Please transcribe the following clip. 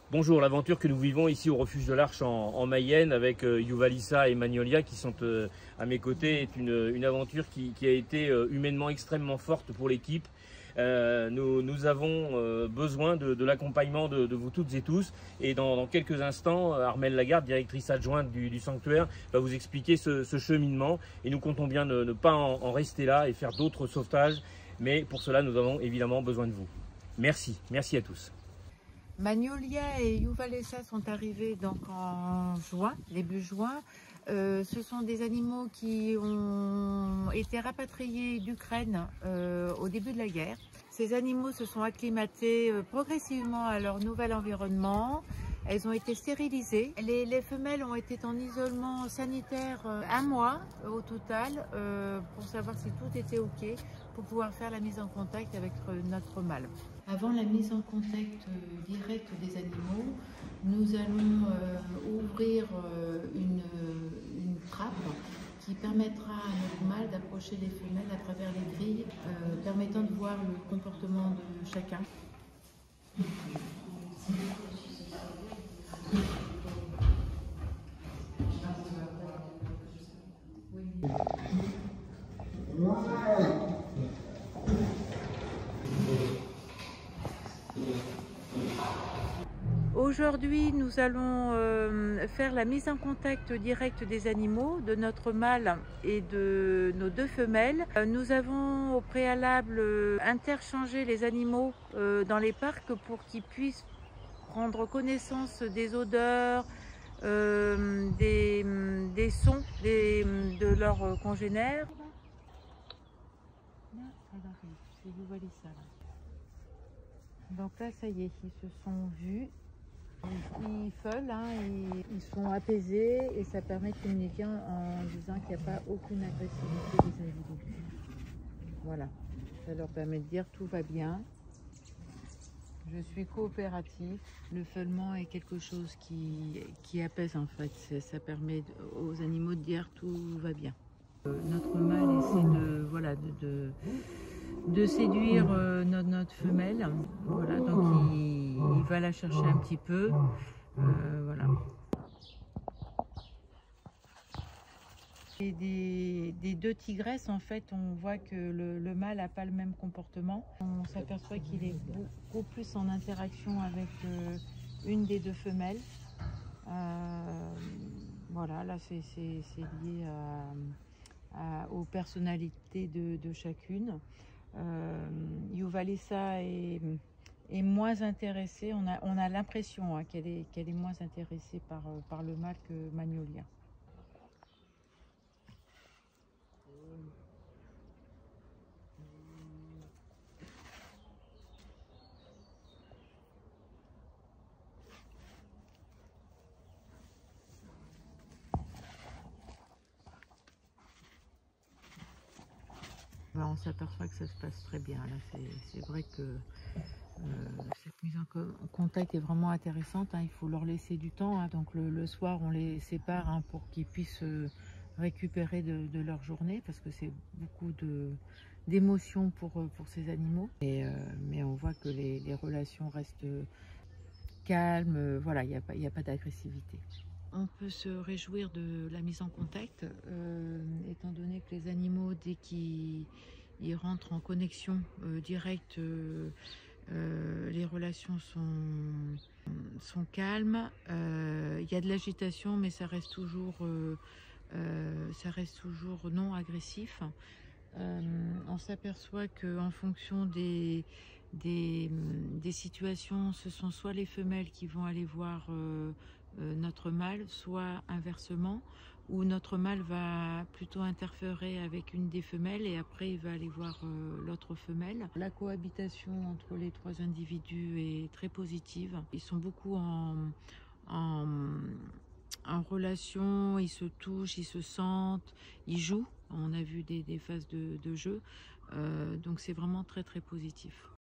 Bonjour, l'aventure que nous vivons ici au refuge de l'Arche en Mayenne avec Youvalissa et Magnolia qui sont à mes côtés est une aventure qui a été humainement extrêmement forte pour l'équipe. Nous avons besoin de l'accompagnement de vous toutes et tous, et dans quelques instants, Armelle Lagarde, directrice adjointe du sanctuaire, va vous expliquer ce cheminement, et nous comptons bien ne pas en rester là et faire d'autres sauvetages, mais pour cela nous avons évidemment besoin de vous. Merci à tous. Magnolia et Youvalissa sont arrivés donc en juin, début juin. Ce sont des animaux qui ont été rapatriés d'Ukraine au début de la guerre. Ces animaux se sont acclimatés progressivement à leur nouvel environnement. Elles ont été stérilisées. Les femelles ont été en isolement sanitaire un mois au total pour savoir si tout était OK pour pouvoir faire la mise en contact avec notre mâle. Avant la mise en contact direct des animaux, nous allons ouvrir une trappe qui permettra à notre mâle d'approcher les femelles à travers les grilles, permettant de voir le comportement de chacun. Aujourd'hui, nous allons faire la mise en contact direct des animaux, de notre mâle et de nos deux femelles. Nous avons au préalable interchangé les animaux dans les parcs pour qu'ils puissent prendre connaissance des odeurs, des sons de leurs congénères. Donc là, ça y est, ils se sont vus. Ils feulent, hein, ils sont apaisés et ça permet de communiquer en disant qu'il n'y a pas aucune agressivité des individus. Voilà, ça leur permet de dire tout va bien, je suis coopératif. Le feulement est quelque chose qui apaise en fait, ça permet aux animaux de dire tout va bien. Notre mâle essaie de séduire notre femelle, voilà, donc il va la chercher un petit peu, voilà. Et des deux tigresses, en fait, on voit que le mâle n'a pas le même comportement. On s'aperçoit qu'il est beaucoup plus en interaction avec une des deux femelles. Voilà, là c'est lié aux personnalités de chacune. Youvalissa est moins intéressée, on a l'impression qu'elle est moins intéressée par le mâle que Magnolia. On s'aperçoit que ça se passe très bien. C'est vrai que cette mise en contact est vraiment intéressante, hein. Il faut leur laisser du temps, hein. Donc le soir, on les sépare, hein, pour qu'ils puissent récupérer de leur journée, parce que c'est beaucoup d'émotions pour ces animaux. Mais on voit que les relations restent calmes. Voilà, il n'y a pas d'agressivité. On peut se réjouir de la mise en contact, étant donné que les animaux, dès qu'ils rentrent en connexion directe, les relations sont calmes. Il y a de l'agitation, mais ça reste toujours non agressif. On s'aperçoit qu'en fonction des situations, ce sont soit les femelles qui vont aller voir notre mâle, soit inversement, où notre mâle va plutôt interférer avec une des femelles et après il va aller voir l'autre femelle. La cohabitation entre les trois individus est très positive. Ils sont beaucoup en relation, ils se touchent, ils se sentent, ils jouent. On a vu des phases de jeu, donc c'est vraiment très positif.